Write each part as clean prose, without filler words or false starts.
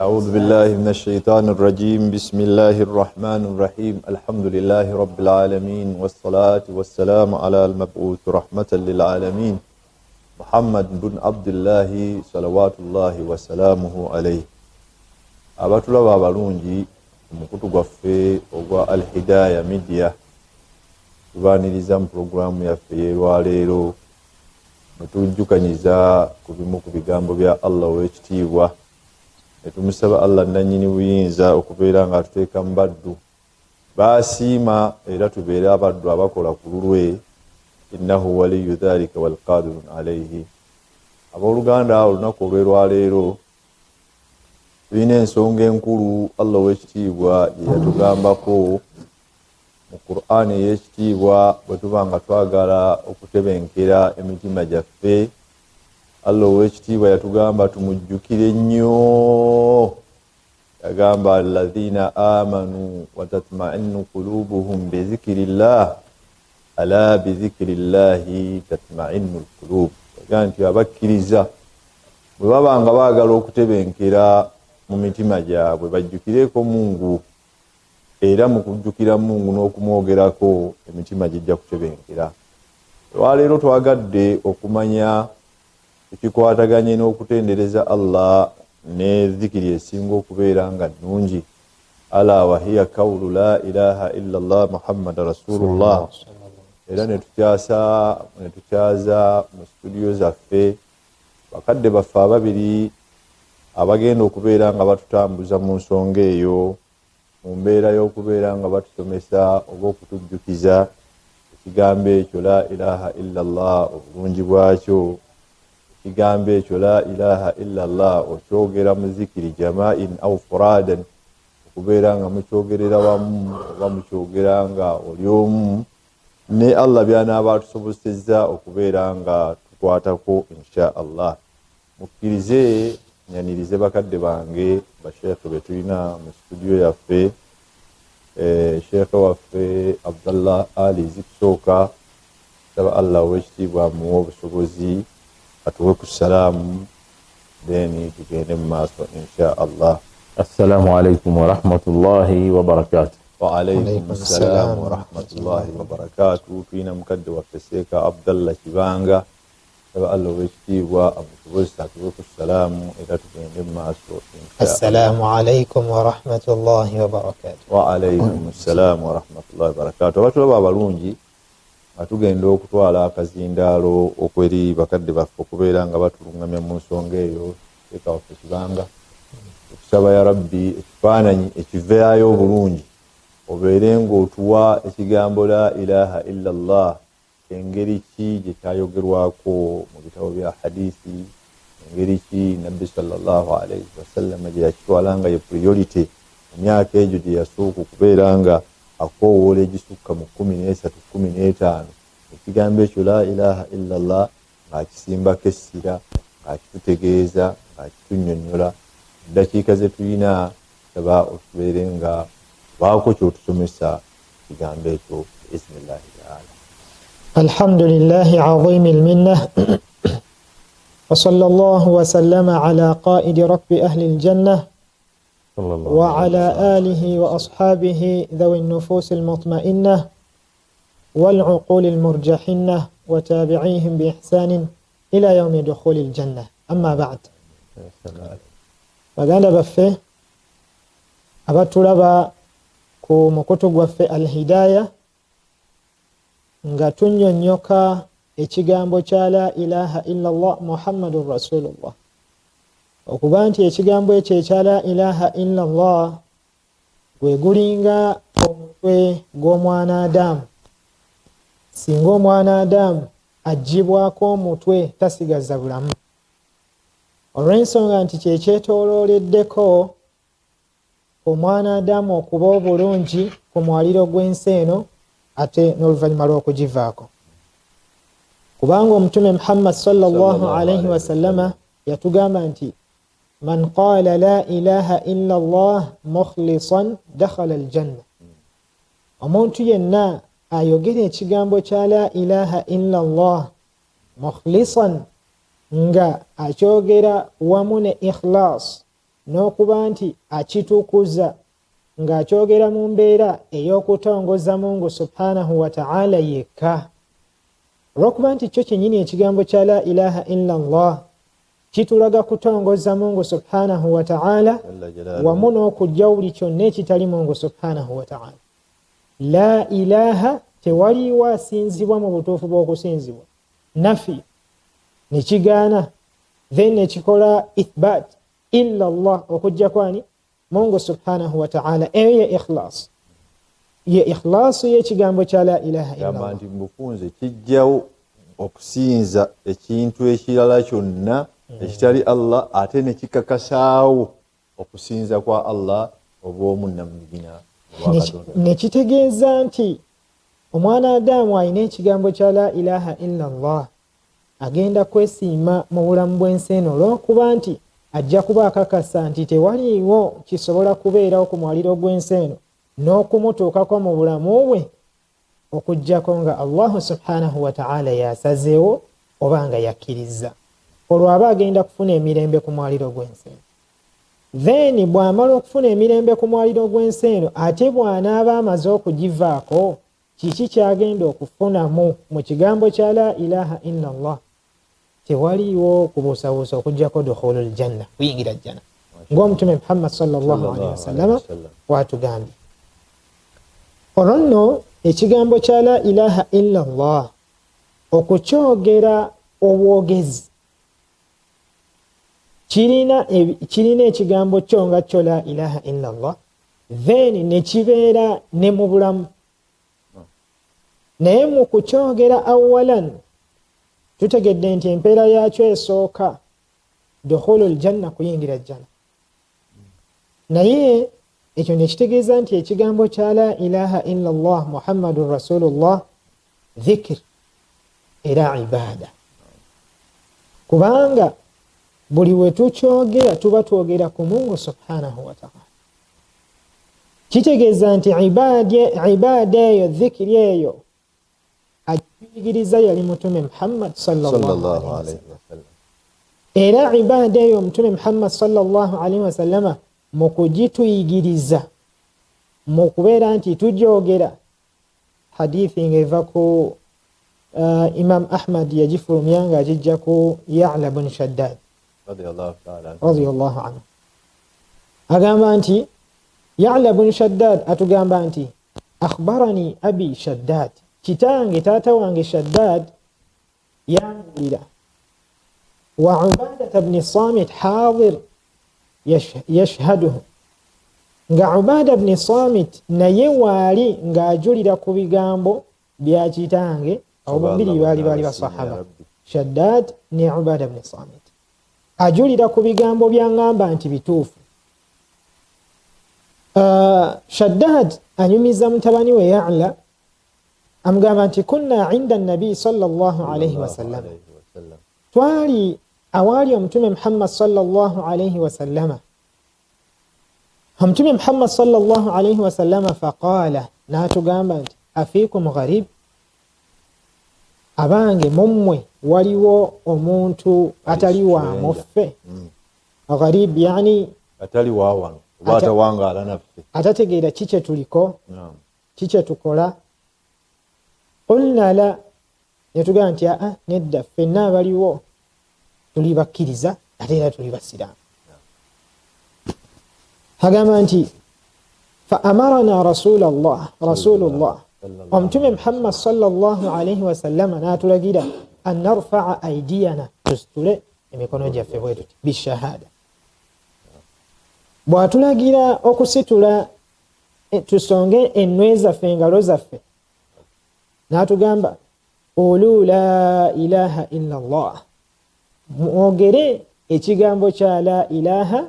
أعوذ بالله من الشيطان الرجيم. بسم الله الرحمن الرحيم. الحمد لله رب العالمين والصلاة والسلام على المبعوث رحمة للعالمين محمد بن عبد الله صلوات الله وسلامه عليه. abatulaba abalungi omukutu gwaffe ogwa Al-Hidayah Media tubaaniriza mu programu yaffe y'olwaleero netujjukanyiza ku bimu ku bigambo bya Allah ow'ekitiibwa netumusaba Allah nannyini buyinza okubeera nga atuteeka mu baddu baasiima era tubeere abaddu abakola ku lulwe. innahu waliyu dhalika walqadirun alayhi. abooluganda olunaku olw'olwaleero tulina ensonga enkulu Allah ow'ekitiibwa gye yatugambako mu Qur'ani ey'ekitiibwa bwe tuba nga twagala okutebenkera emitima gyaffe. Allah ow'ekitiibwa yatugamba tumujjukire nnyo. yagamba alladhina amanu wa tatma'innu qulubuhum bi dhikrillah ala bi dhikrillahi tatma'innu alqulub. yagamba nti abakkiriza bwe baba nga baagala okutebenkera mu mitima gyabwe bajjukireko Mungu, era mu kujjukira Mungu n'okumwogerako emitima gijja kutebenkera. Olwaleero twagadde okumanya ekikwataganye n'okutendereza Allah ne dhikiri esinga okubeera nga nnungi. ala wa hiya qawlu la ilaha illa Allah Muhammad Rasulullah. era netukyaza mu studio zaffe bakadde baffe ababiri abagenda okubeera nga batutambuza mu nsonga eyo, mu mbeera y'okubeera nga batusomesa oba okutujjukiza ekigambo ekyo la ilaha illa Allah, obulungi bwakyo. ekigambo ekyo la ilaha illa Allah okyogera mu zikiri jama'in aw furadan, okubeera nga mukyogerera wamu oba mukyogera nga oli omu, ne Allah byanaaba atusobozesezza okubeera nga tukwatako insha Allah. mukkirize nyanirize bakadde bange basheekhe be tulina mu studio yaffe, sheekhe waffe Abdallah Ali Zikisooka. saba Allah ow'ekitiibwa muwe obusobozi atuwe ku salaamu then tugende mu maaso insha Allah. Assalamu alaikum wa rahmatullahi wa barakatuh. Wa alaikum assalamu wa rahmatullahi wa barakatuh. Tulina mukadde waffe Seeka Abdallah Kibanga. saba Allah ow'ekitiibwa amusobozesa atuwe ku salaamu era tugende mu maaso insha Allah. Assalamu alaikum wa rahmatullahi wa barakatuh. Wa alaikum assalamu wa rahmatullahi wa barakatuh. abatulaba abalungi atugenda okutwala akazindaalo okweri bakadde baffe okubeera nga batulungamya mu nsonga eyo. Seeka waffe Kibanga, okusaba ya Rabbi ekifaananyi ekivaayo obulungi obeere ng'otuwa ekigambo la ilaha illa Allah engeri ki gye kyayogerwako mu bitabo bya hadiisi, engeri ki Nabbi sallallahu alayhi wasallam gye yakitwala nga ye priority mu myaka egyo gye yasooka okubeera nga akoowoola egisukka mu 13 15. ekigambo ekyo la ilaha illa Allah ng'akisimbako essira, ng'akitutegeeza, ng'akitunnyonnyola. eddakiika ze tulina saba otubeere nga baako kyotusomesa ekigambo ekyo bismillahi taala. Alhamdulillahi azimi alminna wa sallallahu wa sallama ala qaidi rabbi ahli aljanna wa ala alihi wa ashabihi dhawi an-nufus al-mutma'innah wal 'uqul al-murjahinnah wa tabi'ihim bi ihsanin ila yawmi dukhul al-jannah. Amma ba'd. baganda baffe abatulaba ku mukutu gwaffe Al-Hidayah nga tunnyonnyoka ekigambo kya la ilaha illa Allah Muhammadur Rasulullah. okuba nti ekigambo ekyo ekya la ilaha illa Allah gwe gulinga omutwe gw'omwana Adamu. singa omwana Adamu aggyibwako omutwe tasigaza bulamu, olw'ensonga nti kyekyetoolooleddeko omwana Adamu okuba obulungi ku mwaliro gw'ensi eno ate n'oluvannyuma lw'okugivaako. kubanga omutume Muhammad sallallahu alayhi wasallama yatugamba nti man qaala la ilaha illa Allah mukhlisan dakhala aljanna. omuntu yenna ayogera ekigambo kya la ilaha illa Allah mukhlisan nga akyogera wamu ne ikhlas n'okuba nti akitukuza ng'akyogera mu mbeera ey'okutongoza Mungu subhanahu wa ta'ala yekka. Olw'okuba nti kyo kyennyini ekigambo kya la ilaha illa Allah kitulaga kutongoza Mungu subhanahu wa ta'ala wamu n'okujja buli kyonna ekitali Mungu subhanahu wa ta'ala. La ilaha tewaliwo asinzibwa mu butuufu bw'okusinzibwa, nafi nekigaana, then nekikola ithbat illa Allah okujja kwani Mungu subhanahu wa ta'ala. Eyo ye ikhlas, ye ikhlasu y'ekigambo kya la ilaha illa Allah. Nti mbufunze kijjawo okusinza ekintu ekirala kyonna ekitali Allah ate ne kikakasaawo okusinza kwa Allah obw'omu namugina. Nekitegeeza nti omwana Adamu alina ekigambo kya la ilaha illa Allah agenda kwesiima mu bulamu bw'ensi eno, olw'okuba nti ajja kuba akakasa nti tewaliiwo kisobola kubeerawo ku mwaliro gw'ensi eno n'okumutuukako mu bulamu bwe okuggyako nga Allahu subhanahu wa ta'ala yasazeewo oba nga yakkiriza. Olwo aba agenda kufuna emirembe ku mwaliro gw'ensi eno. Then bw'amala okufuna emirembe ku mwaliro gw'ensi eno, ate bw'anaaba amaze okugivaako, kiki kyagenda okufunamu mu kigambo kya la ilaha illa Allah? Tewaliiwo kubuusabuusa okuggyako dukhulul janna, kuyingira jjanna, ng'omutume Muhammad sallallahu alaihi wasallam bw'atugambye. Olwo nno ekigambo kya la ilaha illa Allah okukyogera obwogezi kirina ekigambo kyo nga kyo la ilaha illa Allah, then nekibeera ne mu bulamu. Naye mu kukyogera awalan tutegedde nti empeera yakyo esooka dukhulul janna, kuyingira jjanna. Naye ekyo nekitegeeza nti ekigambo kya la ilaha illa Allah Muhammadun Rasulullah dhikr era ibaada, kubanga buli we tukyogera tuba twogera ku Mungu subhanahu wa ta'ala. Kitegeeza nti ibaada eyo, dhikri eyo ajigiriza yali mutume Muhammad sallallahu alaihi wasallam. Era ibaada eyo mutume Muhammad sallallahu alaihi wasallam mu kugituyigiriza mu kubeera nti tugyogera, hadithi ng'eva ku Imam Ahmad yagifulumya ng'agijja ku Ya'la bin Shaddad radiyallahu anhu. Agamba nti Ya'la bin Shaddad atugamba nti akhbarani abi Shaddad, kitange taata wange Shaddad yangulira, wa Ubadah ibn Samit hadir yashhaduhu, nga Ubadah ibn Samit naye waali ng'ajulira ku bigambo bya kitange. Abo bombiri baali basahaba, Shaddad ne Ubadah ibn Samit, ajulira ku bigambo byangamba nti bituufu. Shaddad anyumiza mutabani we Ya'la, amugamba nti kunna inda nabi sallallahu alaihi wasallam, twali awaali omutume Muhammad sallallahu alaihi wasallama. Omutume Muhammad sallallahu alaihi wasallama faqala, n'atugamba nti afiikum gharib, abange mummwe waliwo omuntu atali wa muffe. Gharib yani atali wa wano oba atawangaala naffe, atategeera kikye tuliko, kikye tukola. Qulna la, netugamba nti nedda, ffenna abaliwo tuli bakkiriza ate era tuli basiraamu. Agamba nti fa amarana rasulullah omutume Muhammad sallallahu alaihi wasallam n'atulagira an narfa'a aydiyana, tusitule emikono gyaffe bwe tuti bishahada. Bw'atulagira okusitula tusonge ennwe zaffe, engalo zaffe, n'atugamba qulu la ilaha illa Allah, mwogere ekigambo kya la ilaha.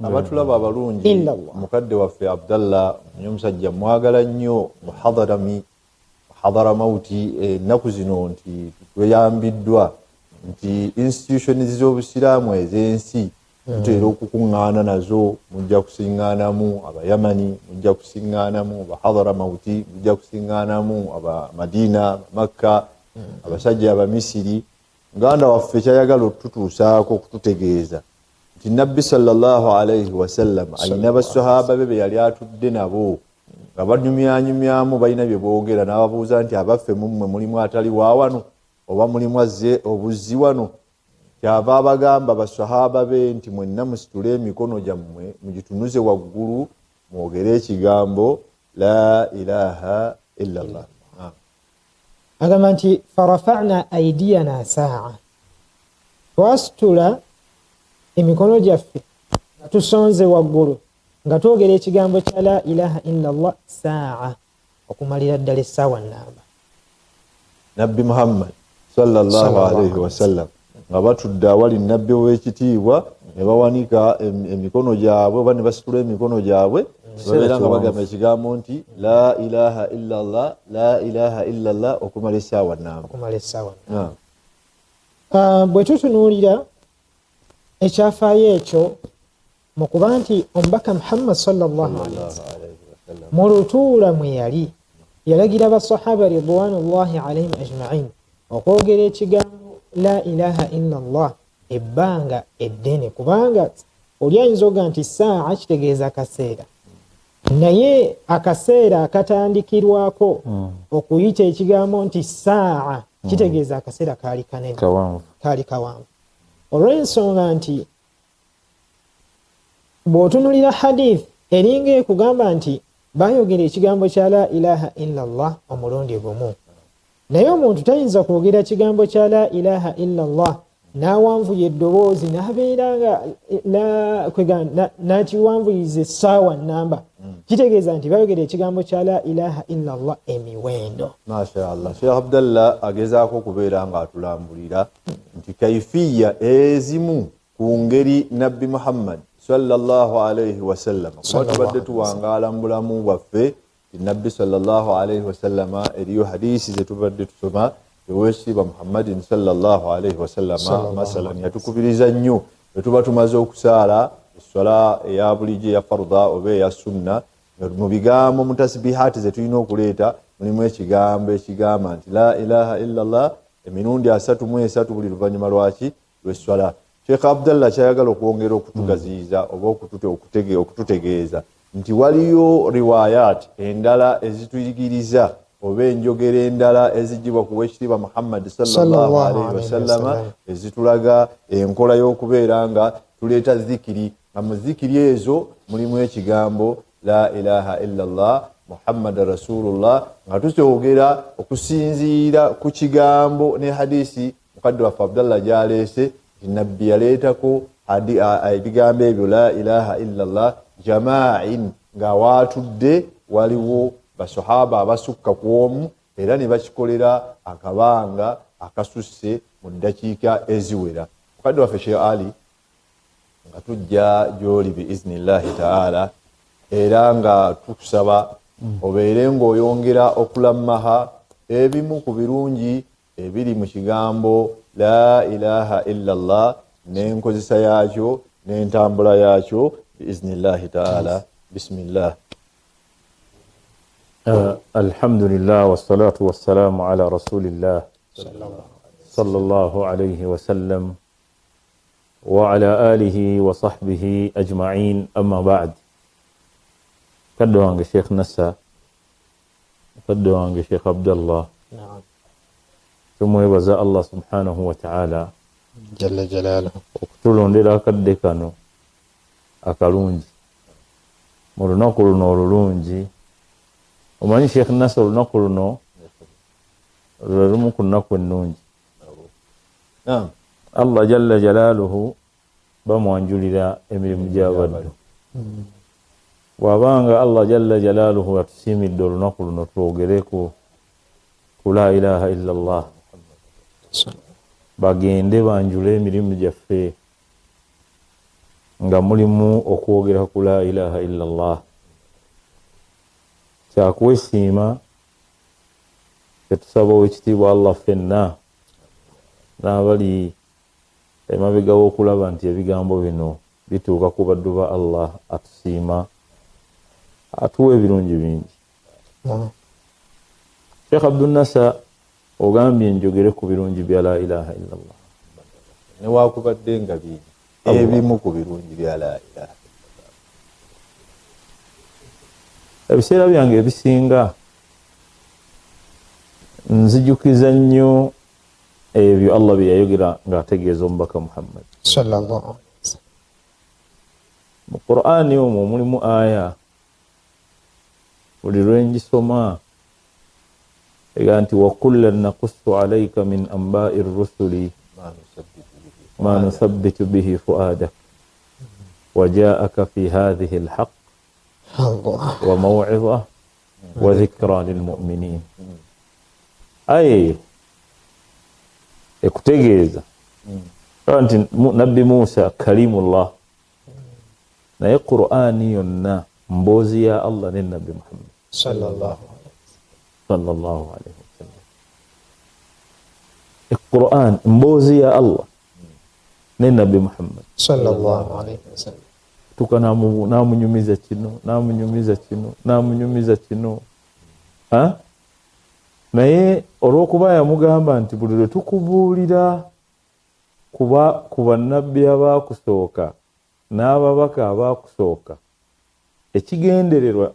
Abatulaba abalungi, mukadde waffe Abdallah omusajja mwagala nnyo muhadara mauti, ennaku zino nti tweyambiddwa nti institutions z'obusiraamu ez'ensi tutera okukuŋŋaana nazo, mujja kusiŋŋaanamu Abayamani, mujja kusiŋŋaanamu Abahadara mauti, mujja kusiŋŋaanamu Abamadiina, Makka, abasajja Abamisiri. Muganda waffe kyayagala okututuusaako okututegeeza nti nabbi sallallahu alayhi wasallam ayina basahaba be yali atudde nabo nga banyumyanyumyamu balina bye boogera n'ababuuza nti abaffe mummwe mulimu atali waawano oba mulimu azze obuzzi wano kyava abagamba basahaba be nti mwenna musitule emikono gyammwe mugitunuze waggulu mwogere ekigambo la ilaha illa allah. agamba nti farafa'na aidiyana saa, twasitula emikono gyaffe nga tusonze waggulu nga twogera ekigambo kya la ilaha illa allah saa, okumalira ddala essaawa nnamba. nabbi muhammad sallallahu alayhi wasallam nga batudde awali nabbi w'ekitiibwa ne bawanika emikono gyabwe oba ne basitula emikono gyabwe babeera nga bagamba ekigambo nti la ilaha illa allah la ilaha illa allah okumala essaawa nnamba. Bwe tutunuulira ekyafaayo ekyo mu kuba nti omubaka muhammad sallallahu alaihi wasallam mu lutuula mwe yali yalagira basahaba ridwanullahi alaihim ajmain okwogera ekigambo la ilaha illa allah ebbanga eddene, kubanga oli ayinza oga nti saa kitegeeza akaseera, naye akaseera akatandikirwako okuyita ekigambo nti saa kitegeeza akaseera kaali kanene, kaali kawanvu. Olw'ensonga nti bw'otunulira hadith eringa ekugamba nti bayogera ekigambo kya la ilaha illa allah omulundi gumu, naye omuntu tayinza kwogera kigambo kya la ilaha illa allah n'awanvuya eddoboozi n'abeera nga n'akiwanvuyiza essaawa nnamba, kitegeeza nti bayogera ekigambo kya la ilaha illa allah emiwendo. Mashaallah, Sheikh Abdallah agezaako okubeera nga atulambulira nti kaifiya ezimu ku ngeri nabbi Muhammad sallallahu alayhi wasallam kuba tubadde tuwangaala mu bulamu bwaffe nabbi sallallahu alayhi wasallam eriyo hadisi zetubadde tusoma ewekitiibwa Muhammadin sallallahu alayhi wasallam masalan yatukubiriza nnyo bwe tuba tumaze okusaala esswala eya bulijjo eya farda oba eya sunna, mu bigambo mu tasbihaati ze tulina okuleeta mulimu ekigambo ekigamba nti la ilaha illa allah emirundi 33 buli luvannyuma lwaki lw'esswala. Sheikh Abdallah kyayagala okwongera okutugaziyiza oba okututegeeza nti waliyo riwayat endala ezituyigiriza oba enjogera endala ezijibwa ku wekitiibwa Muhammad sallallahu alayhi wasallam ezitulaga enkola y'okubeera nga tuleeta zikiri, nga mu zikiri ezo mulimu ekigambo la ilaha illa allah Muhammad rasulullah, nga tukyogera okusinziira ku kigambo ne hadisi mukadde waffe Abdallah gyaleese nabbi yaleetako ebigambo ebyo la ilaha illa allah jama'in nga waatudde waliwo basahaba abasukka ku omu era ne bakikolera akabanga akasusse mu ddakiika eziwera. Mukadde waffe Sheikh Ali nga tujja gy'oli biiznillahi taala era nga tukusaba obeere ng'oyongera okulammaha ebimu ku birungi ebiri mu kigambo la ilaha illa allah n'enkozesa yaakyo n'entambula yaakyo biiznillahi taala. Bismillah. Alhamdulillah wassalatu wassalamu ala rasulillah sallallahu alayhi wasallam wa ala alihi wa sahbihi ajma'in, amma ba'd. Kaddo wange Sheikh Nassa, kaddo wange Sheikh Abdallah, tumwebaza Allah subhanahu wa ta'ala jalla jalaaluhu okutulondera akadde kano akalungi mu lunaku luno olulungi. Omanyi Sheikh Nassa olunaku luno lwe lumu ku nnaku ennungi. Allah jalla jalaaluhu bamwanjulira emirimu gy'abaddu. Bw'abanga Allah jalla jalaaluhu atusiimidde olunaku luno twogereku ku la ilaha illa allah, bagende banjule emirimu gyaffe nga mulimu okwogera ku la ilaha illa allah. Kyakwesiima tetusaba owekitiibwa Allah ffenna n'abali emabega w'okulaba nti ebigambo bino bituuka ku baddu ba Allah atusiima atuwa ebirungi bingi. Sheikh Abdul Nassa ogambye njogere ku birungi bya la ilaha illa allah. Newakubadde nga bingi ebimu ku birungi bya la ilaha ebiseera byange ebisinga nzijukiza nnyo ebyo Allah bye yayogera ng'ategeeza omubaka Muhammad sallallahu alaihi wasallam. mu Qur'ani omwo mulimu aya buli lwe ngisoma ega nti wa kullan naqussu alayka min anba'i rusuli ma nuthabbitu bihi fu'adak wa ja'aka fi hadhihi alhaq wa maw'idha wa dhikra lilmu'minin. Aye ekutegeeza nti nabbi Musa kalimullah naye Qur'ani yonna mboozi ya Allah ne nabbi Muhammad sallallahu alaihi wasallam. Qur'an mboozi ya Allah ne nabbi Muhammad sallallahu alaihi wasallam. namunyumiza kino naye olw'okuba yamugamba nti buli lwe tukubuulira ku bannabbi abaakusooka n'ababaka abaakusooka ekigendererwa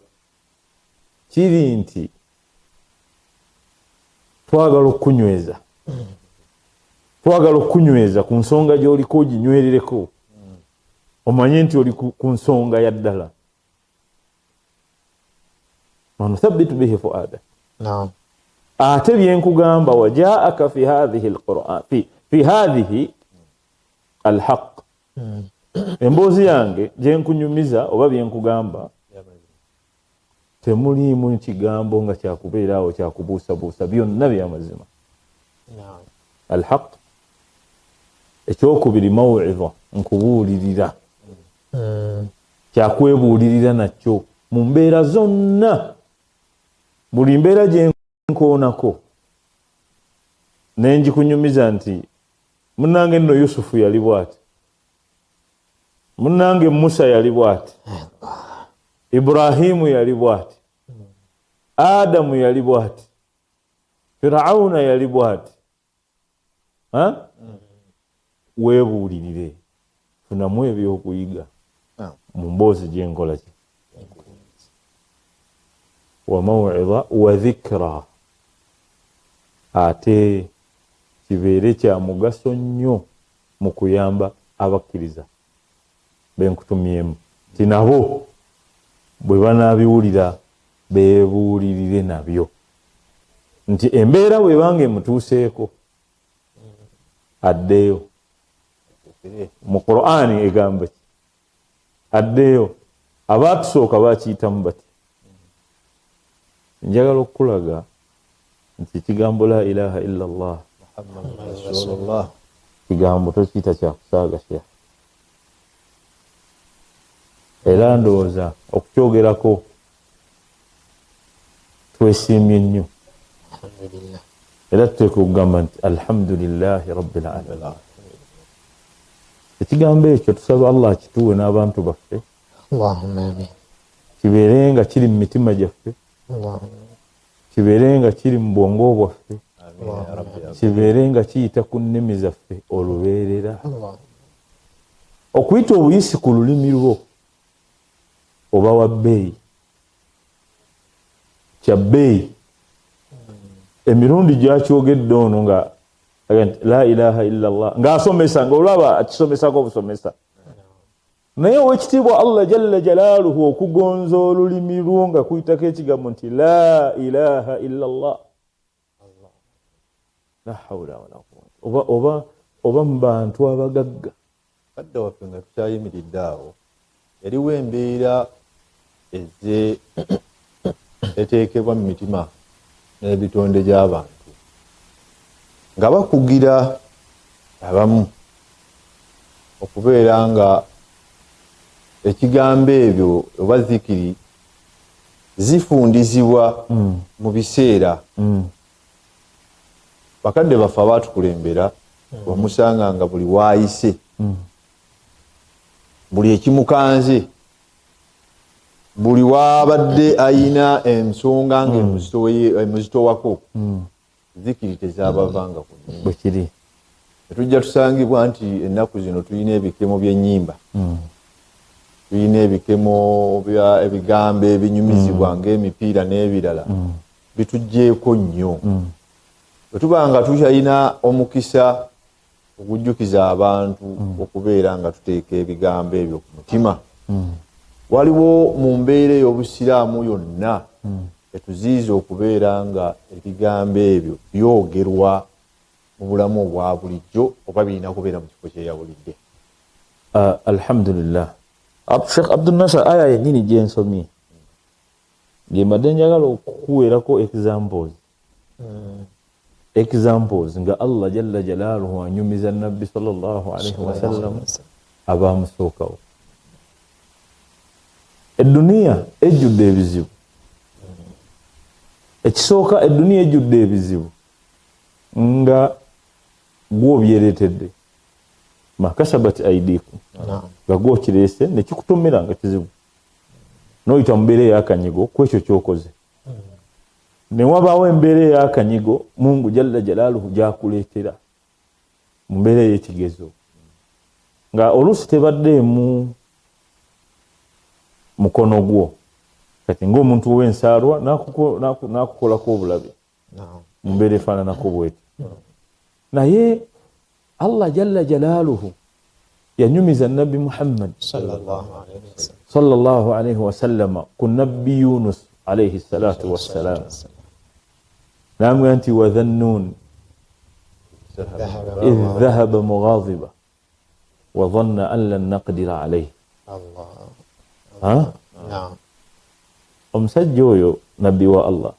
kiri nti twagala okukunyweza ku nsonga gy'oliko oginywerereko omanye nti oli ku nsonga ya ddala. manuthabbitu bihi fuada. Ate byenkugamba wajaaka fi hadhihi alquran fi hadhihi alhaq. Emboozi yange gyenkunyumiza oba byenkugamba temuliimu kigambo nga kyakubeeraawo kyakubuusabuusa, byonna byamazima. Alhaq ekyokubiri maw'idha, nkubuulirira kyakwebuulirira nakyo mu mbeera zonna. Buli mbeera gyenkoonako nenjikunyumiza nti munnange nno Yusufu yali bw'ati, munnange Musa yali bw'ati, Ibrahimu yali bw'ati, Adamu yali bw'ati, Firawuna yali bw'ati. Weebuulirire, funamu ebyokuyiga mu mboozi gyenkola ki wa maw'idha wa dhikra, ate kibeere kya mugaso nnyo mu kuyamba abakkiriza benkutumyemu ti nabo bwe banaabiwulira beebuulirire nabyo, nti embeera bwebanga emutuuseeko addeyo. Mu Qur'ani egamba ki? Addeyo. Abaatusooka baakiyitamu bati. Njagala okulaga nti kigambo la ilaha illa Allah Muhammadur Rasulullah kigambo tokiyita kyakusaagasya, era ndowooza okukyogerako twesiimye nnyo, era tuteeka okugamba nti alhamdulillahi rabbil alamin. Ekigambo ekyo tusaba Allah kituwe n'abantu baffe, Allahumma amin, kibeere nga kiri mu mitima gyaffe, kibeere nga kiri mu bwongo bwaffe, kibeere nga kiyita ku nnimi zaffe olubeerera. Okuyita obuyisi ku lulimi lwo oba wa bbeeyi, kya bbeeyi. Emirundi gyakyogedde ono nga la ilaha illa Allah ng'asomesa, ng'olaba akisomesako obusomesa. Naye owekitiibwa Allah jalla jalaaluhu okugonza olulimi lwo nga kuyitako ekigambo nti la ilaha illa Allah, la hawla wala quwwata. Oba mu bantu abagagga kadde waffe nga tukyayimiridde awo, eriwo embeera eteekebwa mu mitima n'ebitonde gy'abantu nga bakugira abamu okubeera nga ekigambo ebyo oba zikiri zifundizibwa mu biseera. Bakadde baffe abaatukulembera omusanga nga buli waayise, buli ekimukanze, buli wabadde ayina ensonga nga emuzitowako, zikiri tezaabavanga ku nnyumba. Bwe kiri tujja tusangibwa nti ennaku zino tulina ebikemo by'ennyimba, tulina ebikemo bya ebigambo ebinyumizibwa ng'emipiira n'ebirala bitugjeeko nnyo. Bwe tuba nga tukyalina omukisa okujjukiza abantu okubeera nga tuteeka ebigambo ebyo ku mutima, waliwo mu mbeera ey'obusiraamu yonna etuziiza okubeera nga ebigambo ebyo byogerwa mu bulamu obwa bulijjo oba birina kubeera mu kifo kyeyawulidde. Alhamdulillah. Sheikh Abdul Nasser aya yennyini gye nsomye gye mbadde njagala okukuweerako examples nga Allah jalla jalaaluhu anyumiza nabbi sallallahu alaihi wasallam abaamusookawo. Edduniya ejjudde ebizibu. Ekisooka edduniya ejjudde ebizibu nga gw'obyereetedde makasabat aidikum nga gw'okireese ne kikutomera nga kizibu n'oyita mu mbeera ey'akanyigo ku ekyo ky'okoze. Ne wabaawo embeera ey'akanyigo Mungu jalla jalaaluhu gy'akuleetera mu mbeera ey'ekigezo nga oluusi tebaddeemu mukono gwo, kati ng'omuntu w'ensaalwa n'akukolako obulabe mu mbeera efaananako bweti. Naye Allah jalla jalaaluhu yanyumiza nabbi Muhammad sallallahu alaihi wasallama ku nabbi Yunus alaihi salatu wassalam, namwe nti wa dhannun idh dhahaba mughadiba wa dhanna an lan naqdira alayhi. Omusajja oyo nabbi wa Allah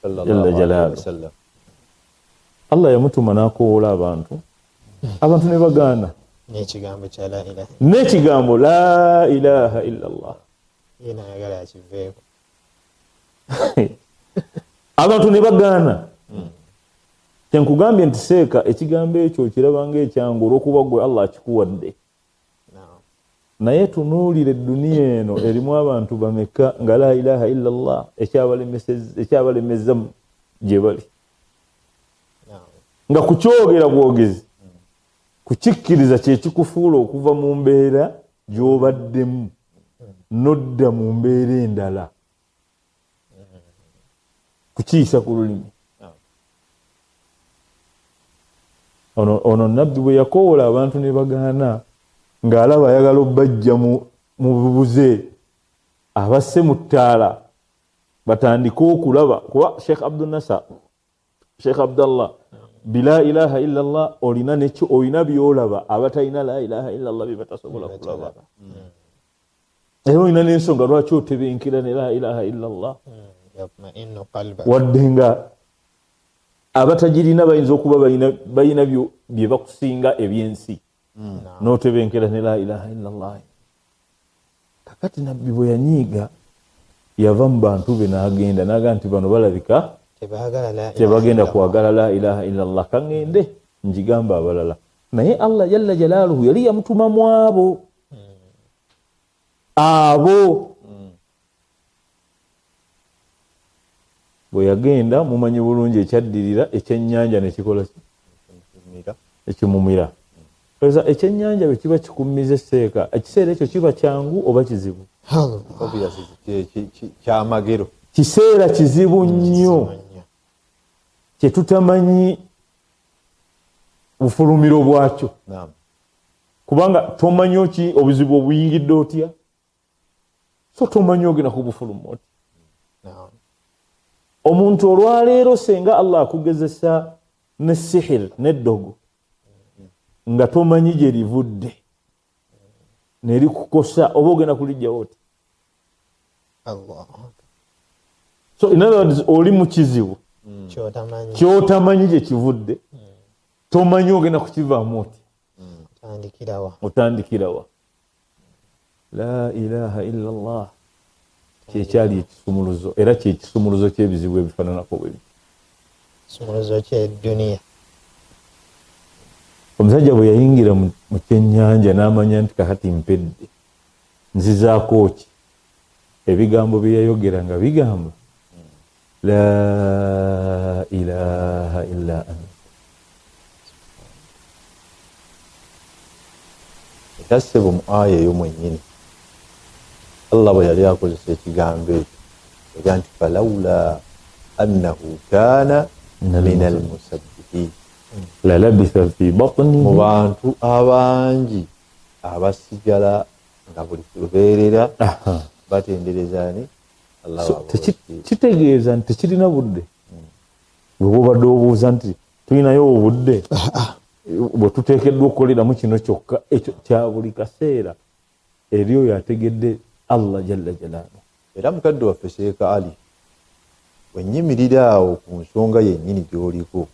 jalla jalaaluhu, Allah yamutuma n'akoola abantu ne bagaana n'ekigambo kya la ilaha n'ekigambo la ilaha illa Allah, yena ayagala akiveeko. abantu ne bagaana. Kyenkugambye nti seeka ekigambo ekyo kiraba ng'ekyangu olw'okuba gwe Allah akikuwadde. Naye tunuulira edduniya eno erimu abantu bameka nga la ilaha illa Allah ekyabalemeza gye bali, nga kukyogera bwogezi, kukikkiriza kye kikufuula okuva mu mbeera gy'obaddemu nodda mu mbeera endala, kukiyisa ku lulimi. Ono nabbi bwe yakoola abantu ne bagaana ng'alaba ayagala obbajja mu bubuze abasse mu ttaala batandike okulaba, kuba Sheikh Abdul Nasser, Sheikh Abdallah, bila ilaha illa Allah olina nekyo, olina byolaba abatalina la ilaha illa Allah bye batasobola kulaba. Era olina n'ensonga lwaki otebenkera ne la ilaha illa Allah, wadde nga abatagirina bayinza okuba bayina bye bakusinga ebyensi, n'otebenkera ne la ilaha illa Allah. Kakati nabbi bwe yanyiiga yava mu bantu be n'agenda nti bano balabika tebagenda kwagala la ilaha illa Allah, kaŋŋende njigamba abalala. Naye Allah jalla jalaaluhu yali yamutuma mu abo bwe yagenda mumanyi bulungi ekyaddirira ekyennyanja ne kikola ekimumira. Ekyennyanja bwe kiba kikumiza esseeka, ekiseera ekyo kiba kyangu oba kizibu? Kyamagero, kiseera kizibu nnyo kyetutamanyi bufulumiro bwakyo, kubanga tomanyi obuzibu obuyingidde otya, so tomanyi ogenda kubufuluma oti. Omuntu olwaleero senga Allah akugezesa ne sihir n'eddogo nga tomanyi gye livudde ne likukosa, oba ogenda kulijjawo oti? So in other words, oli mu kizibu kyotamanyi gye kivudde, tomanyi ogenda kukivaamu oti, otandikirawa. La ilaha illa Allah kyekyali ekisumuluzo, era kyekisumuluzo ky'ebizibu ebifaananako bwe bityo. Kisumuluzo ky'edduniya. Omusajja bwe yayingira mu kyennyanja n'amanya nti kakati mpedde, nzizaako ki? Ebigambo bye yayogera nga bigamba la ilaha illa anta etassebo mu aya eyo mwennyini Allah bwe yali akozesa ekigambo ekyo era nti falawula annahu kaana min almusabbihin la labitha fi batnihi, mu bantu abangi abasigala nga buli lubeerera batenderezani Allah kitegeeza nti tekirina budde. Bwe bubadde obuuza nti tulinayo obudde bwe tuteekeddwa okukoleramu kino kyokka, ekyo kya buli kaseera eri oyo ategedde Allah jalla jalaaluhu. era mukadde waffe Sheikh Ali wenyimirira awo ku nsonga yennyini gy'oliko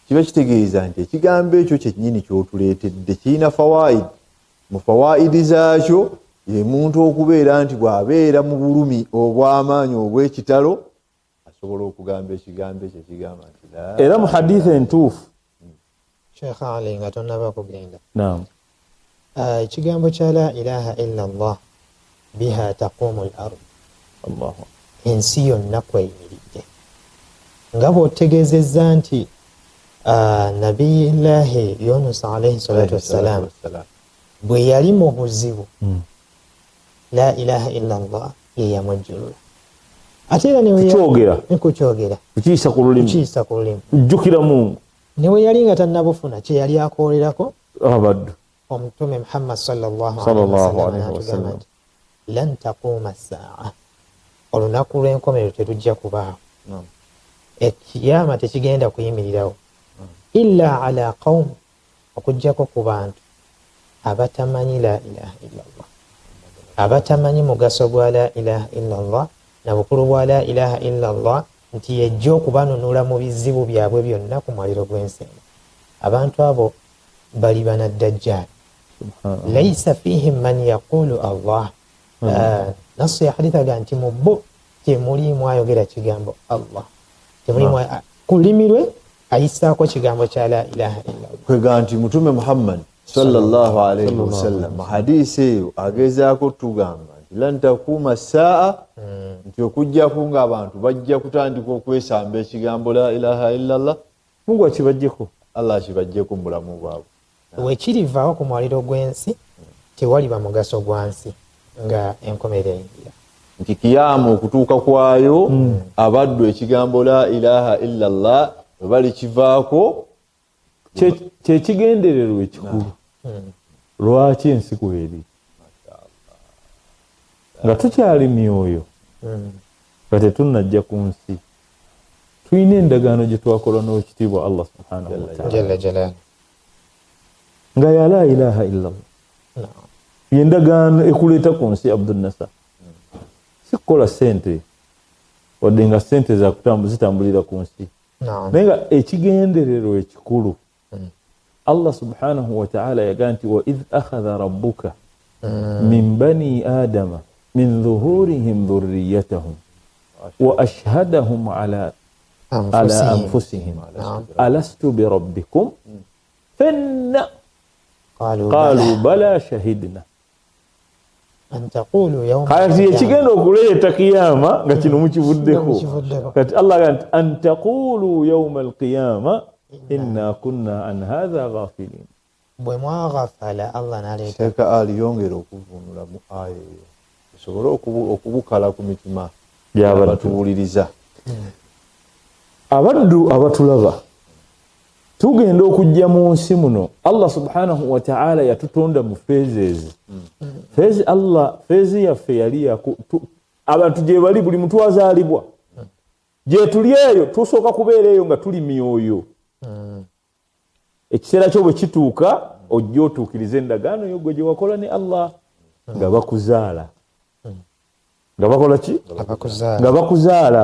kiba kitegeeza nti ekigambo ekyo kyennyini kyotuleetedde kirina fawaidi. Mu fawaidi zaakyo ye muntu okubeera nti bw'abeera mu bulumi obw'amaanyi obw'ekitalo asobola okugamba ekigambo ekyo ekigamba nti era mu hadithi entuufu Sheikh Ali nga tonnaba kugenda, ekigambo kya la ilaha illa Allah biha taqumu al-ard, ensi yonna kweyimiridde. Nga bw'otegeezezza nti Nabiyullahi Yunus alayhi salatu wassalam bwe yali mu buzibu la ilaha illa Allah ye yamwejjulula. Ate era nekukyogera kukiisa ku lulimi kujjukira Mungu, newe yali nga tannabufuna kye yali akoolerako abaddu Omutume Muhammad sallallahu alaihi wasallam lan taquuma as-saa'a, olunaku lw'enkomerero terujja kubaawo, ekiyama tekigenda kuyimirirawo illa ala qawm, okujjako ku bantu abatamanyi la ilaha illa Allah, abatamanyi mugaso gwa la ilaha illa Allah na bukulu bwa la ilaha illa Allah, nti yejja okubanunula mu bizibu byabwe byonna ku mwaliro gw'ensi. Abantu abo bali bana dajjal, laysa fihim man yaqulu Allah. Nasu ya haditha ga nti mu bo temulimu ayogera kigambo Allah, temulimu kulimirwe ayisaako kigambo kya la ilaha illa Allah. Kwega nti Mutume Muhammad sallallahu alayhi wasallam hadisi eyo agezaako tugamba nti lan takuuma saa, nti okujjako ng'abantu bajja kutandika okwesamba ekigambo la ilaha illa Allah. Mungu akibajjeko, Allah akibajjeko mu bulamu bwabwe. Wekirivaawo ku mwaliro gw'ensi tewaliba mugaso gwa nsi nga enkomerero eyingira, nti kiyama okutuuka kwayo abaddu ekigambo la ilaha illa Allah bwe balikivaako kyekigendererwa ekikulu. Lwaki ensi kweri nga tukyali myoyo nga tetunnajja ku nsi, tulina endagaano gye twakola n'ekitiibwa Allah subhanahu wa ta'ala jalla jalaaluhu, nga ya la ilaha illa Allah yendagaano ekuleeta ku nsi. Abdul Nasser, si kukola sente wadde nga sente zitambulira ku nsi, naye nga ekigendererwa ekikulu Allah subhanahu wa ta'ala yagaa nti wa idh akhadha rabbuka min bani adama min dhuhurihim dhurriyatahum wa ashhadahum ala anfusihim alastu bi rabbikum fanna qalu bala shahidna an taqulu yawma, kati ekigenda okuleeta kiyama nga kino mukivuddeko. Kati Allah agaa nti an taqulu yawma alqiyama inna kunna an hadha ghafilin. Bwe mwaghafala Allah n'aleeta. Sheikh Ali yongera okuvunula mu aya eyo esobole okubukala ku mitima y'abatuwuliriza. Abaddu abatulaba tugenda okujja mu nsi muno, Allah subhanahu wa ta'ala yatutonda mu phases. Phase yaffe yali abantu gye bali buli muntu azaalibwa gye tuli eyo tusooka kubeera eyo nga tuli myoyo. Ekiseera kyo bwe kituuka ojja otuukiriza endagaano yo gwe gye wakola ne Allah nga bakuzaala. Nga bakola ki? Nga bakuzaala.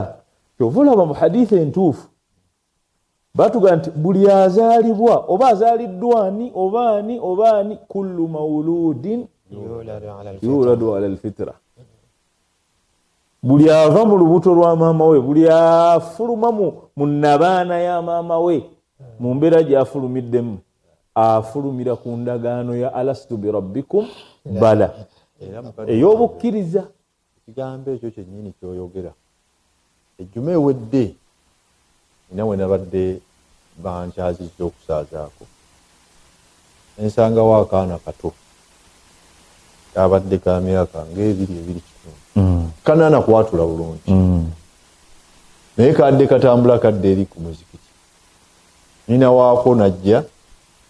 Kyova olaba mu hadithi entuufu batuga nti buli azaalibwa oba azaaliddwani obaani kullu mawludin yuladu ala alfitra, buli ava mu lubuto lwa maama we, buli afuluma mu nnabaana ya maama we, mu mbeera gy'afulumiddemu afulumira ku ndagaano ya alastu bi rabbikum bala, ey'obukkiriza. Ekigambo ekyo kyennyini kyoyogera ejjuma ewedde nina we nabadde bankyazizza okusaazaako, ensangawo akaana kato abadde ka myaka ng'ebiri kanaana kwatula bulungi naye kadde katambula kadde eri ku muzikiti nina waako najja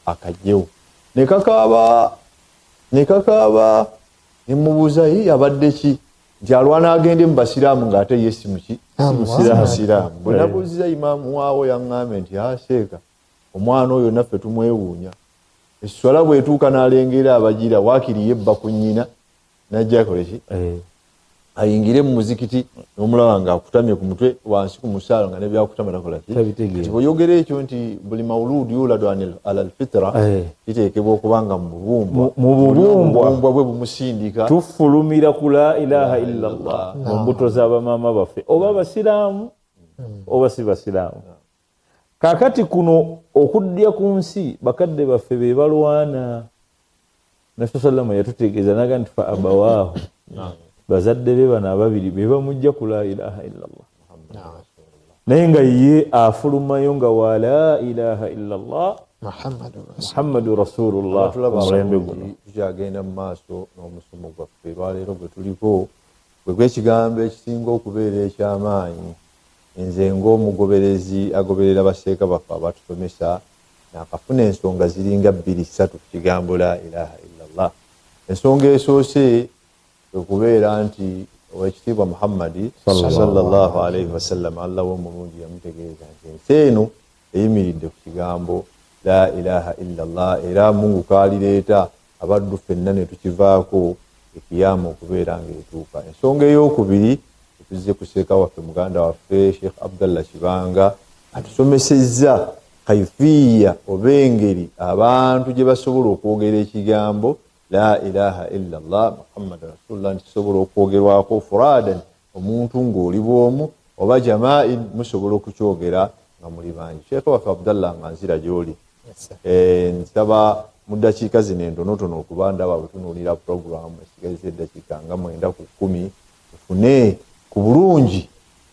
akajjewo ne kakaaba ne mubuuza abadde ki nti alwana agende mu basiraamu ng'ate ye si musiraamu bwe nabuuziza imaamu waawo yaŋŋambye nti sheeka omwana oyo naffe tumwewuunya esswala bw'etuuka n'alengera abagira waakiri yebba ku nnyina najja akoleki ayingire mu muzikiti n'omulaba ng'akutamye ku mutwe wansi ku musaalo nga nebyakutama takolaki nti bw'oyogera ekyo nti buli mawuluudi yuladu ala alfitra kiteekebwa okuba nga mu bubumbwa bwe bumusindika tufulumira ku la ilaha illallah mu mbuto z'abamaama baffe oba abasiraamu oba si basiraamu. Kaakati kuno okuddya ku nsi bakadde baffe be balwana. Nabi sallallahu yatutegeeza naga nti fa abawaahu bazadde be bano ababiri be bamujja ku la ilaha illallah naye nga ye afulumayo nga wa la ilaha illallah muhammadu rasulullah. Omulembe guno tukyagenda mu maaso n'omusomo gwaffe lwaleero gwe tuliko bwe gw'ekigambo ekisinga okubeera eky'amaanyi. Nze ng'omugoberezi agoberera basseeka baffe abatusomesa nakafuna ensonga ziringa 2-3 ku kigambo la ilaha illallah. Ensonga esoose okubeera nti owekitiibwa Muhammadi sallallahu alaihi wasallam Allah w'omulungi yamutegeeza nti ensi eno eyimiridde ku kigambo la ilaha illallah era Mungu kaalireeta abaddu ffenna ne tukivaako ekiyama okubeera ng'etuuka. Ensonga ey'okubiri tuzze kuseeka waffe muganda waffe Sheikh Abdallah Kibanga atusomesezza kaifiya oba engeri abantu gye basobola okwogera ekigambo la ilaha illallah Muhammad rasulullah kisobola okwogerwako furadan omuntu ng'oli bw'omu oba jamaa'i musobola okukyogera nga muli bangi. Sheikh waffe Abdallah nga nzira gy'oli nsaba mu ddakiika zino entonotono okuba ndaba butunuulira puroguramu esigaziza eddakiika nga 9 ku 10 tufune ku bulungi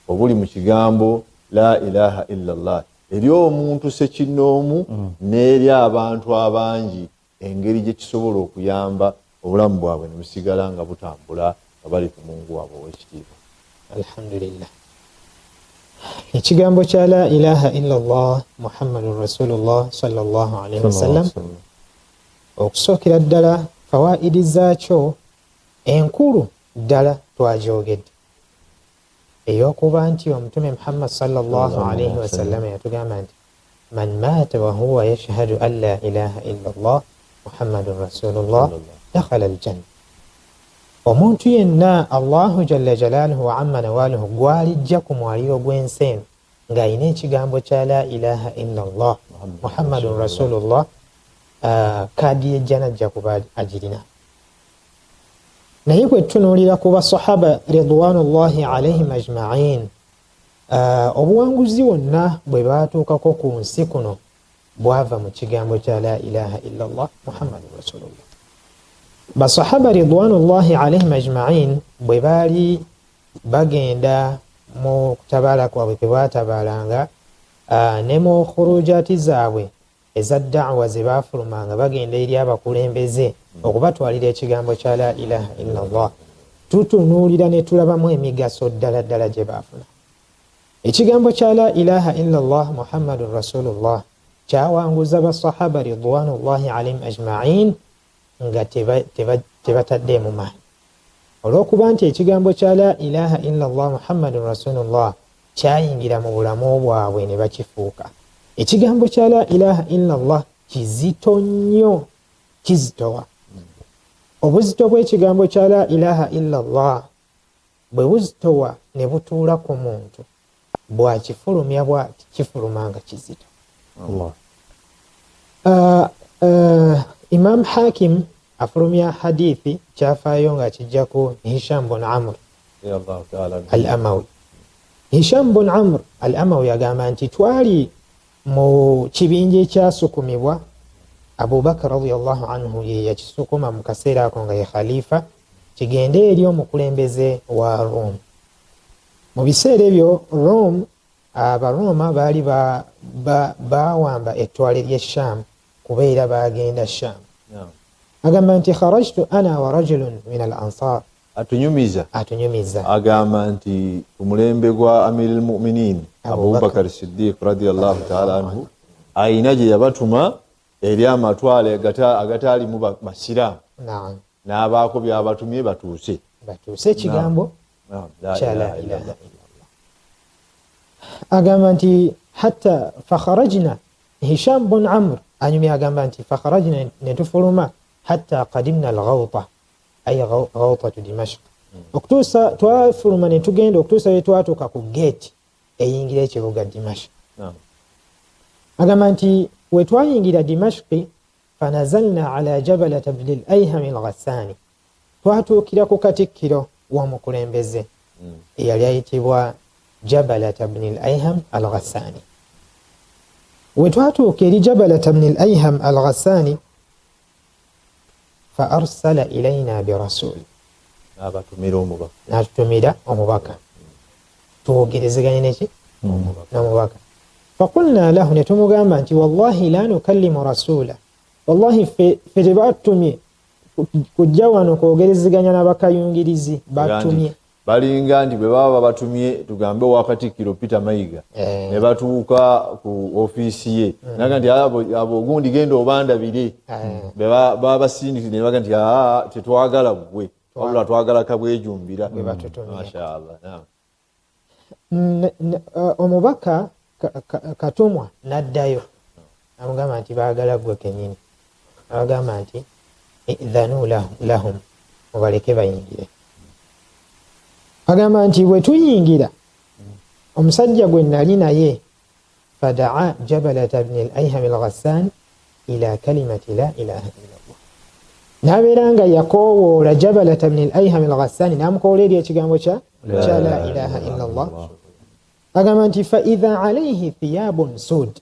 obuli mu kigambo la ilaha illallah eri omuntu sekinnoomu n'eri abantu abangi engeri gye kisobola okuyamba obulamu bwabwe ne busigala nga butambula nga bali ku Mungu waabwe ow'ekitiibwa. Alhamdulillah. Ekigambo kya la ilaha illallah muhammadun rasulullah sallallahu alaihi wasallam okusookera ddala fawaidi zaakyo enkulu ddala twagyogedde. Eyokuba nti omutume Muhammad sallallahu alaihi wasallam yatugamba nti man maata wa huwa yashhadu an la ilaha illallah muhammadun rasulullah dakhala aljanna. Omuntu yenna Allahu jalla jalaaluhu wa amma nawaluhu gwalijja ku mwaliro gw'ensi eno ng'alina ekigambo kya la ilaha illallah muhammadun rasulullah kaadi y'ejjana ajja kuba agirina. Naye bwe tutunuulira ku basahaba ridwanullahi alaihim ajma'in obuwanguzi wonna bwe baatuukako ku nsi kuno bwava mu kigambo kya la ilaha illallah muhammadun rasulullah. Basahaba ridwanullahi alaihim ajma'in bwe baali bagenda mu kutabaala kwabwe kwe baatabalanga ne mu khurujaati zaabwe eza da'wa ze baafulumanga bagenda eri abakulembeze okubatwalira ekigambo kya la ilaha illallah, tutunuulira ne tulabamu emigaso ddala ddala gye baafuna. Ekigambo kya la ilaha illallah muhammadun rasulullah kyawanguza basahaba ridwanullahi alaihim ajma'in nga tebataddeemu maanyi, olw'okuba nti ekigambo kya la ilaha illallah muhammadun rasulullah kyayingira mu bulamu bwabwe ne bakifuuka. Ekigambo kya la ilaha illallah kizito nnyo, kizitowa. Obuzito bw'ekigambo kya la ilaha illallah bwe buzitowa ne butuula ku muntu bwakifulumya bwati kifulumanga kizito. Imam Hakim afulumya hadithi kyafaayo nga kijjaku Hisham bin Amr al-Amawi. Hisham bin Amr al-Amawi agamba nti twali mu kibinja ekyasukumibwa Abubakar radiyallahu anhu ye yakisukuma mu kaseera ako nga ye khalifa kigende eri omukulembeze wa Rome. Mu biseera ebyo Rome Abaroma baali bawamba ettwale ly'e Sham kubeera bagenda Sham. agamba nti kharajtu ana wa rajulun min al ansar, atunyumiza agamba nti umulembe gwa amirul mu'minin Abubakar Siddiq radiyallahu ta'ala anhu ayina gye yabatuma eri amatwale agataalimu basiraamu n'abaako byabatumye batuuse ekigambo kya la ilaha illallah. Agamba nti hatta fakharajna, Hisham bun Amr anyumya agamba nti fakharajna, netufuluma hatta qadimna al-Ghawta, ay Ghawtatu Dimashq, okutuusa twafuluma ne tugenda okutuusa we twatuuka ku gate eyingira ekibuga Dimashq. Agamba nti we twayingira Dimashq, fanazalna ala jabalata ibn al-Ayham al-Ghassani, twatuukira ku katikkiro w'omukulembeze eyali ayitibwa Jabalata ibn al-Ayham al-Ghassani. We twatuuka eri Jabalata ibn al-Ayham al-Ghassani, fa arsala ilayna bi rasul, n'atutumira omubaka tuwogerezeganye neki n'omubaka. Faqulna lahu, ne tumugamba nti wallahi la nukallimu rasula, wallahi fe tebatumye kujja wano kwogerezeganya n'abakayungirizi, batumye balinga nti bwe baba batumye tugambe Wakatikkiro Peter Mayiga ne batuuka ku ofiisi ye naga nti abo gundi genda obandabire, baba basindikire ne baga nti tetwagala gwe wabula twagala kabwejumbira. Mashaallah. Omubaka katumwa n'addayo amugamba nti baagala gwe kennyini, abagamba nti idhanu lahum, mubaleke bayingire. Agamba nti bwe tuyingira, omusajja gwe nali naye, fadaa Jabalata ibn al-Ayham al-Ghassani ila kalimati la ilaha illallah, n'abeera nga yakoowoola Jabalata ibn al-Ayham al-Ghassani, n'amukoola eri ekigambo kya la ilaha illallah. Agamba nti fa idha alayhi thiyabun sud,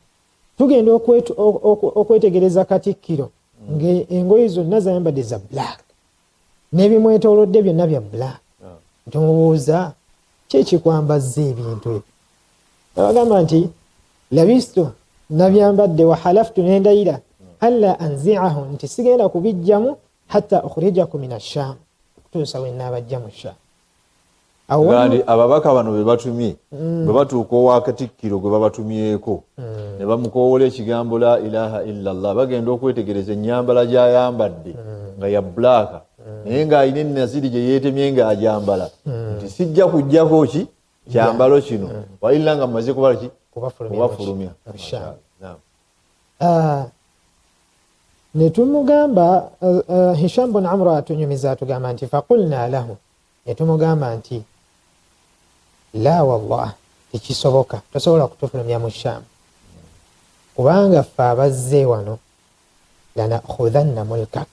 tugenda okwetegereza Katikkiro ng'engoye zonna zayambadde za black n'ebimwetoolodde byonna bya black. Tumubuuza ki ekikwambazza ebintu ebyo? Abagamba nti labistu, nabyambadde, wa halaftu, n'endayira alla anzi'ahu, nti sigenda kubijjamu hatta ukhrijakum min ash-Sham, kutuusa we nnaabajja mu Sham. Gandi ababaka bano be batumye bwe batuuka owa Katikkiro gwe babatumyeko ne bamukoowola ekigambo la ilaha illallah, bagenda okwetegereza ennyambala gy'ayambadde nga ya black, naye ng'alina ennaziri gye yeetemye ng'agyambala, nti sijja kujjako ki kyambalo kino wailla nga mmaze kubafulumya. Ne tumugamba Hisham bun Amr atunyumiza, atugamba nti faqulna lahu, ne tumugamba nti la wallah, tekisoboka, tosobola kutufulumya mu Sham, kubanga ffe abazze wano lanakhudhanna mulkak,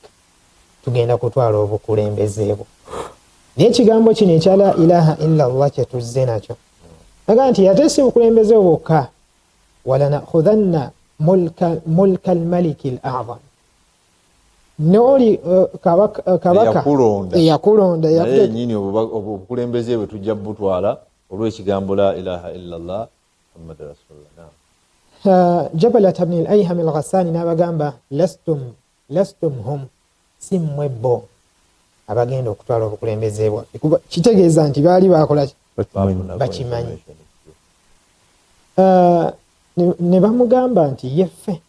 tugenda kutwala obukulembeze bwo. Naye ekigambo kino ekya la ilaha illallah kye tuzze nakyo, aga nti ate si bukulembeze bwokka, walanakhudhanna mulka almaliki al-a'zam, n'oli kabaka eyakulonda nyini obukulembeze bwe tujja butwala olw'ekigambo la ilaha illallah Muhammad rasulullah. Jabalata ibn al-Ayham al-Ghassani n'abagamba lastum hum, si mmwe bo abagenda okutwala obukulembeze bwaffe, kitegeeza nti baali bakola bakimanyi. Ne bamugamba nti yeffe,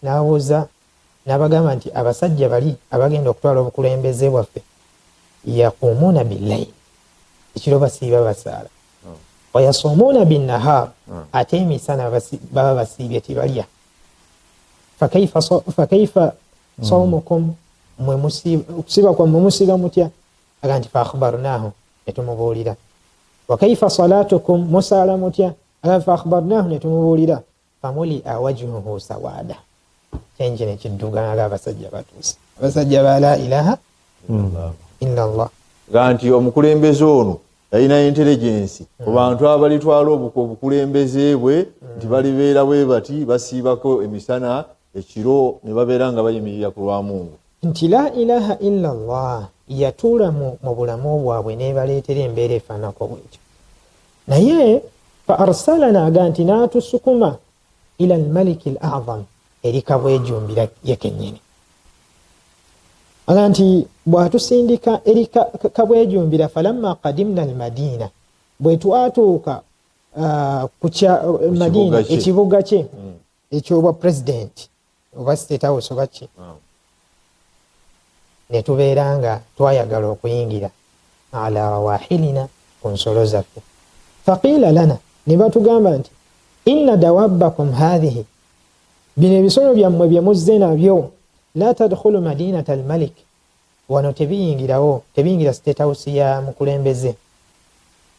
n'abuuza n'abagamba nti abasajja bali abagenda okutwala obukulembeze bwaffe yaqumuna billayl, ekiro basiiba basaala, wayasumuna binnahar, ate emisana baba basiibye tibalya. fakaifa sawmukum, okusiba kwammwe musiba mutya? Aga nti fa akhbarnahu, ne tumubuulira. Wa kaifa salatukum, musaala mutya? Aga fa akhbarnahu, ne tumubuulira. Famulia wajhuhu sawada, kyenje ne kidduka abasajja batuuse, abasajja ba la ilaha illallah. Ganti omukulembeze ono yalina intelligence ku bantu abalitwala obukulembeze bwe, nti balibeera bwe bati basiibako emisana, ekiro ne babeera nga bayimirira ku lwa Mungu. Nti la ilaha illallah yatuula mu bulamu bwabwe n'ebaleetera embeera efaanako bwetyo. Naye fa arsalana, aga nti n'atusukuma ila almaliki al-a'zam, eri kabwejumbira ye kennyini. aganti bwatusindika eri kabwejumbira falamma qadimna almadina bwetwatuuka Madina ekibuga kye ekyobwa president oba state house oba ki ne tubeera nga twayagala okuyingira ala rawahilina ku nsolo zaffe faqiila lana ne batugamba nti inna dawabbakum hadhihi bino ebisolo byammwe bye muzze nabyo la tadkhulu madinata almalik wano tebiyingira state house ya mukulembeze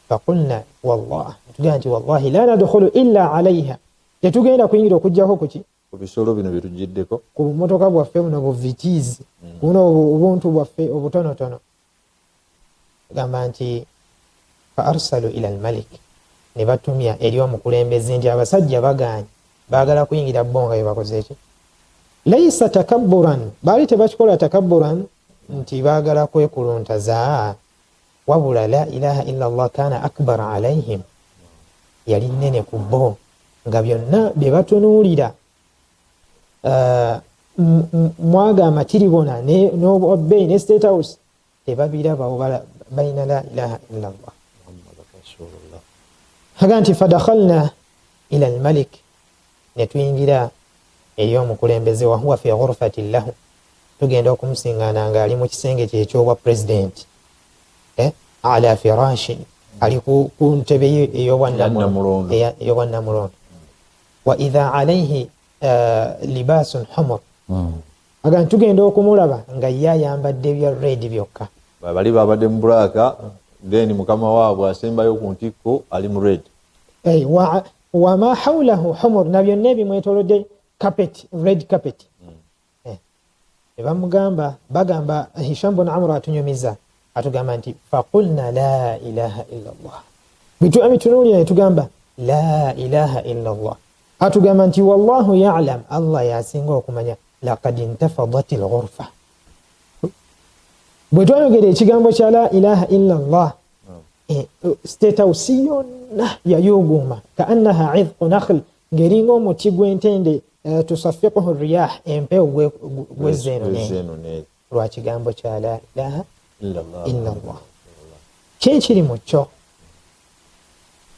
faqulna wallah tugamba nti wallahi la nadkhulu illa alayha tetugenda kuyingira okujjako kuki ku bisolo bino byetugiddeko ku bumotoka bwaffe buno buvitiizi buno obuntu bwaffe obutonotono gamba nti fa arsalu ila almalik ne batumya eri omukulembeze nti abasajja baganye baagala kuyingira bonga bye bakoze eki laysa takabburan baali tebakikola takabburan nti baagala kwekuluntaza wabula la ilaha illa allah kana akbar alaihim yali nene ku bo nga byonna bye batunuulira mwagamba tiribona n'obbeeyi ne state house tebabiraba balina la ilaha illa allah aga nti fadakhalna ila almalik ne tuyingira eri omukulembeze wahuwa fi ghurfatin lahu tugenda okumusiŋŋaana nga ali mu kisenge kye ekyobwa president ala firashin ali ku ntebe ey'obwannamulondo wa idha alayhi libasun humur aga tugenda okumulaba nga ye ayambadde bya red byokka bali babadde mu bulaka then mukama waabwe asembayo ku ntikko ali mu red wama hawlahu humur na byonna ebimwetolodde carpet red carpet bagamba Hisham bin Amr atunyumiza atugamba nti faqulna la ilaha illa allah bitunuulira netugamba la ilaha illa allah atugamba nti wallahu ya'lam allah yasinga okumanya laqad intafadat alghurfa bwe twayogera ekigambo kya la ilaha illa allah state house yonna yayuguuma kaannaha idqu nakhl ngeringa omuti gw'entende tusafiquhu riyah empewo gwezzeeno lwa kigambo kya la ilaha illa allah kyekiri mu kyo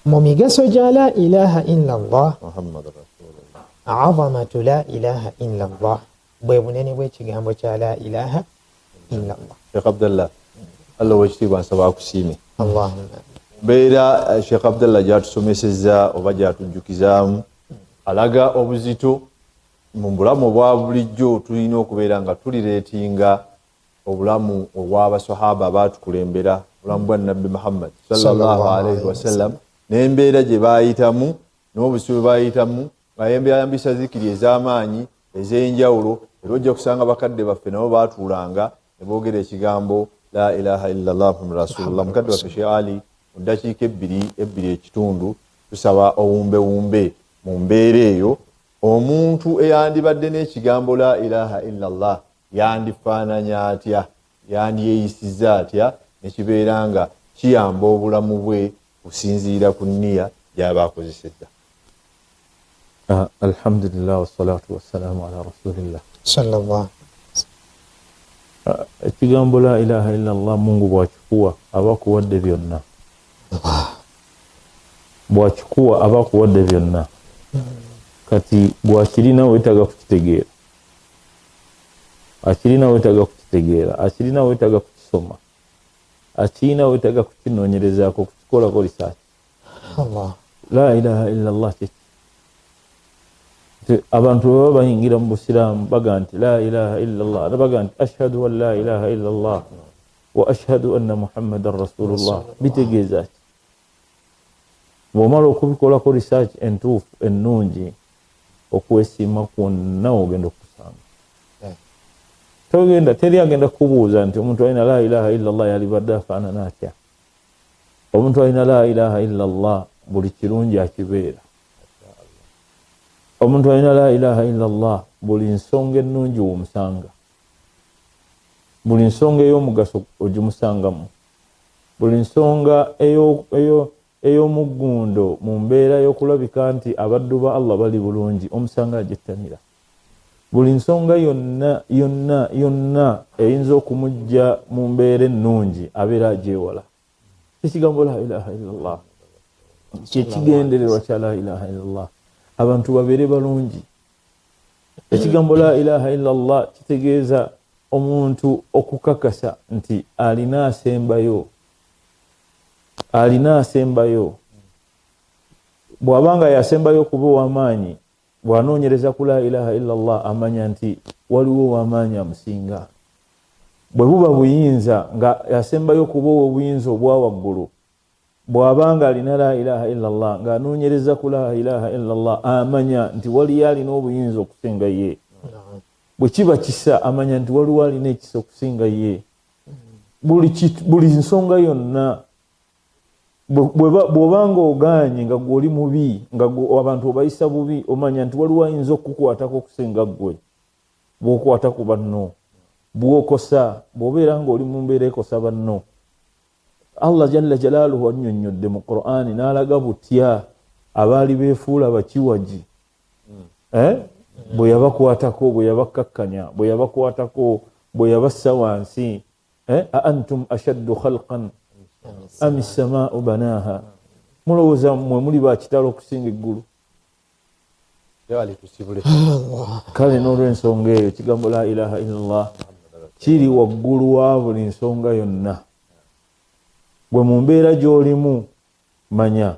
mu migaso gya la ilaha illa allah azamatu la ilaha illa allah bwe bunene bw'ekigambo kya la ilaha illa allah Sheikh Abdallah Allah wekitiibwa nsaba akusiime allahumma mbeera Sheikh Abdallah gyatusomesezza oba gyatujjukizaamu alaga obuzito mu bulamu obwa bulijjo tulina okubeera nga tulireetinga obulamu obw'abasahaba abaatukulembera obulamu bwa nabbi Muhammad sallallahu alaihi wasallam n'embeera gye baayitamu n'obusibe baayitamu nga yambisa zikiri ez'amaanyi ez'enjawulo era ojja kusanga bakadde baffe nabo baatuulanga ne boogera ekigambo la ilaha illallah muhammadu rasulullah mukadde waffe Sheikh Ali mu ddakiika ebbiri ekitundu tusaba owumbewumbe mu mbeera eyo omuntu eyandibadde n'ekigambo la ilaha illallah yandifaananya atya yandyeyisiza atya nekibeera nga kiyamba obulamu bwe kusinziira ku nniya gy'aba akozesezza. Alhamdulillah wassalatu wassalamu ala rasulillah sallallahu ekigambo la ilaha illallah Mungu bwakikuwa abakuwadde byonna bwakikuwa abakuwadde byonna kati bwakirina weetaga kukitegeera akirina weetaga kukitegeera akirina weetaga kukisoma akirina weetaga kukinoonyerezaako kukikolako risaaki Allah la ilaha illallah abantu baba bayingira mu busiraamu baga nti la ilaha illallah baga nti ashhadu an la ilaha illallah wa ashhadu anna muhammadan rasulullah bitegeeza ki bw'omala okubikolako research entuufu ennungi okwesiima kwonna ogenda okusanga togenda teri agenda kubuuza nti omuntu alina la ilaha illallah yalibadde afaanana atya omuntu alina la ilaha illallah buli kirungi akibeera omuntu alina la ilaha illallah buli nsonga ennungi womusanga buli nsonga ey'omugaso ogimusangamu buli nsonga ey'omuggundo mu mbeera y'okulabika nti abaddu ba Allah bali bulungi omusanga agyettanira buli nsonga yonna eyinza okumujja mu mbeera ennungi abeera agyewala. Ekigambo la ilaha illallah kyekigendererwa kya la ilaha illallah, abantu babeere balungi. Ekigambo la ilaha illallah kitegeeza omuntu okukakasa nti alina asembayo. Bw'abanga yasembayo kuba ow'amaanyi, bw'anoonyereza ku la ilaha illallah amanya nti waliwo ow'amaanyi amusinga. Bwe buba buyinza nga yasembayo kuba obuyinza obwa waggulu, bw'abanga alina la ilaha illallah ng'anoonyereza ku la ilaha illallah amanya nti waliyo alina obuyinza okusinga ye. Bwe kiba kisa amanya nti waliwo alina ekisa okusinga ye. Buli nsonga yonna bw'obanga ogaanye nga gw'oli mubi, nga abantu obayisa bubi, omanya nti waliwo ayinza okukukwatako okusinga ggwe bw'okwata ku banno, bw'okosa, bw'obeera ng'oli mu mbeera ekosa banno. Allah jalla jalaaluhu annyonnyodde mu Qur'ani n'alaga butya abaali beefuula bakiwagi bwe yabakwatako, bwe yabakkakkanya, bwe yabakwatako, bwe yabassa wansi. Antum ashaddu khalqan am as-samaa'u banaaha, mulowooza mmwe muli bakitalo okusinga eggulu? Kale n'olw'ensonga eyo ekigambo la ilaha illallah kiri waggulu wa buli nsonga yonna. Bwe mu mbeera gy'olimu manya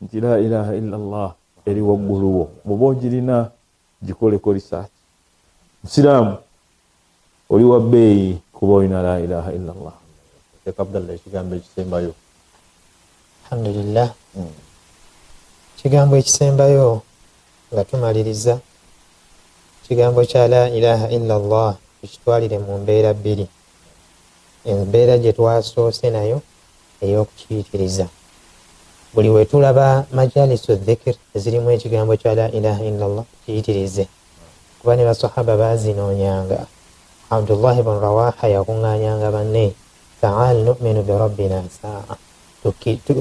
nti la ilaha illallah eri wagguluwo. Bw'oba ogirina gikoleko research. Musiraamu oli wa bbeeyi kuba olina la ilaha illallah. Abdallah, ekigambo ekisembayo. Alhamdulillah. Ekigambo ekisembayo nga tumaliriza, ekigambo kya la ilaha illallah tukitwalire mu mbeera bbiri. Embeera gye twasoose nayo ey'okukiyitiriza. Buli we tulaba majalisu dhikr ezirimu ekigambo kya la ilaha illallah kiyitirize, kuba ne basahaba baazinoonyanga. Abdullah ibn Rawaha yakuŋŋaanyanga banne, ta'al nu'minu bi rabbina sa'a,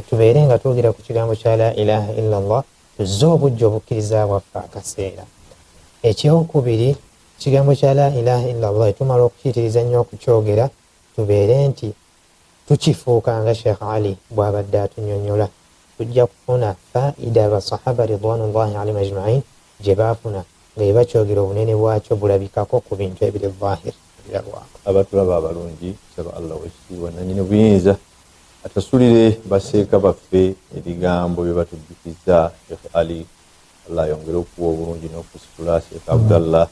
tubeere nga twogera ku kigambo kya la ilaha illallah, tuzze obujja obukkiriza bwaffe akaseera. Ekyokubiri, ekigambo kya la ilaha illallah tumala okukiyitiriza nnyo okukyogera, tubeere nti tukifuuka nga Sheikh Ali bw'abadde atunnyonnyola. Tujja kufuna faida abasahaba ridwanullahi alaihim ajma'in gye baafuna nga bakyogera obunene bwakyo bulabikako ku bintu ebiri zaahir biralwako. Abatulaba abalungi, saba Allah wekitiibwa nannyini buyinza atasulire baseeka baffe ebigambo bye batujjukiza Sheikh Ali, Allah yongere okuwa obulungi n'okusitula Sheikh Abdallah.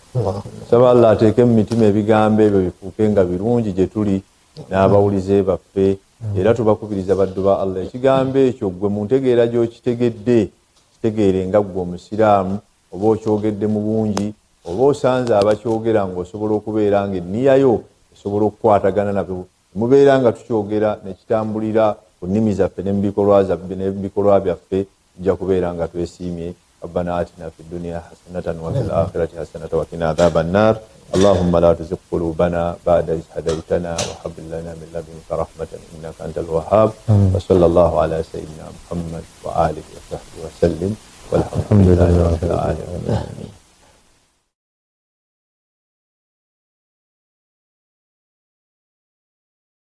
Saba Allah ateeke mu mitima ebigambo ebyo bifuuke nga birungi gye tuli n'abawulize baffe, era tubakubiriza baddu ba Allah ekigambo ekyo gwe mu ntegeera gy'okitegedde kitegeere nga ggwe omusiraamu, oba okyogedde mu bungi, oba osanze abakyogera ng'osobola okubeera nga enniyayo esobola okukwatagana nabo, mubeera nga tukyogera ne kitambulira ku nnimi zaffe ne mu bikolwa byaffe, tujja kubeera nga twesiimye. Rabbana atina fid dunya hasanatan wa fil akhirati hasanatan wa qina adhaban nar. اللهم لا تزغ قلوبنا بعد إذ هديتنا وهب لنا من لدنك رحمة إنك أنت الوهاب. وصلى الله على سيدنا محمد وآله وصحبه وسلم والحمد لله رب العالمين.